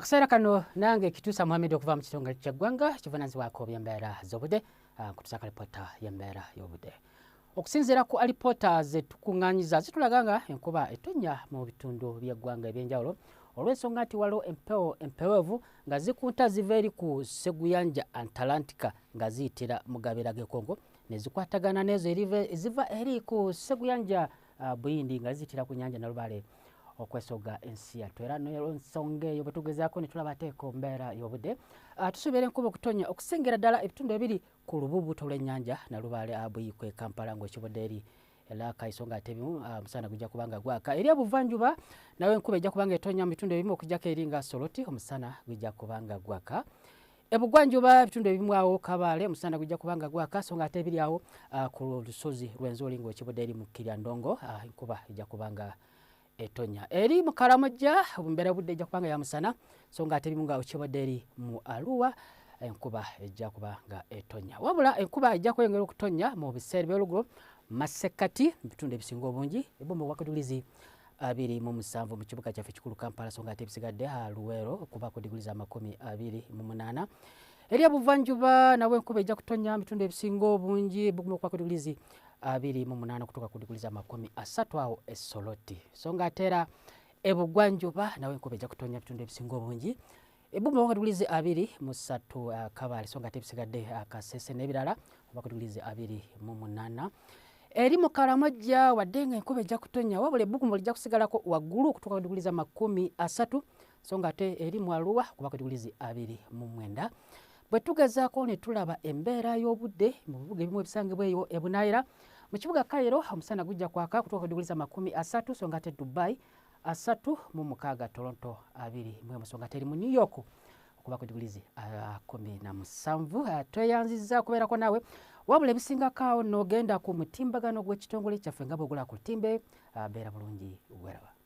Akaseera kano nange kituusa Mohamed okuva mu kitongole ky'eggwanga kivunaanyizibwako by'embeera z'obudde kutuusa alipoota y'embeera y'obudde. Okusinziira ku alipoota ze tukuŋŋaanyiza zitulaga nga enkuba etonnya mu bitundu by'eggwanga eby'enjawulo olw'ensonga nti waliwo empewo empeweevu nga zikunta ziva eri ku Seguyanja Antalantika nga ziyitira mu gabira g'e Congo ne zikwatagana n'ezo eziva eri ku Seguyanja Buyindi nga ziyitira ku nnyanja Nalubaale okwesoga ensi yattu. Era n'ensonga eyo bwe tugezaako ne tulaba ate ku mbeera y'obudde tusuubira enkuba okutonnya okusengera ddala ebitundu ebiri ku lubuubuuto lw'ennyanja Nalubaale Buyikwe e Kampala ng'ekibudde eri Elaka isonga ate ebimu omusana gujja kubanga gwaka. Eri ebuvanjuba nawe enkuba ejja kubanga etonnya mu bitundu ebimu okujjako eri nga Soroti omusana gujja kubanga gwaka. Ebugwanjuba ebitundu ebimu awo Kabaale omusana gujja kubanga gwaka so nga ate ebiri awo ku lusozi lw'Enzoli ng'ekibudde eri mu Kiryandongo enkuba ejja kubanga etonya. Eri mu Karamojja embeera y'obudde ejja kubanga ya musana so nga ate ebimu nga ekibudde eri mu Arua enkuba ejja kubanga etonya. Wabula enkuba ejja kweyongera okutonya mu biseera by'oluggulo Masekati bitundu ebisinga obungi ebomba wakadulizi 27 mu kibuga kyaffe kikulu Kampala so nga ate ebisigadde Luweero okuba ku diguli za 28. Eri ebuvanjuba nawe enkuba ejja kutonya bitundu ebisinga obungi buguma okuba ku diguli 28 okutuuka ku diguli za 30 awo e Soroti. So nga ate era ebugwanjuba nawe enkuba ejja kutonya bitundu ebisinga obungi ebuguma okuba ku diguli 23 Kabaale so nga ate ebisigadde Kasese n'ebirala okuba ku diguli 28. Eri mu Karamojja wadde nga enkuba ejja kutonya wabula ebbugumu lijja kusigalako waggulu okutuuka ku diguli za 30 so nga ate eri mu Arua okuba ku diguli 29. Bwe tugezaako ne tulaba embeera y'obudde mu bibuga ebimu ebisangibwa eyo e Bunaayira mu kibuga Cairo omusana gujja kwaka kutuuka ku diguli za 30 so nga ate Dubai 36, Toronto 20 so nga ate eri mu New York okuba ku diguli 17. Tweyanzizza kubeerako naawe wabula ebisingakaawo n'ogenda ku mutimbagano gw'ekitongole kyaffe nga bw'ogula ku lutimbe beera bulungi weraba.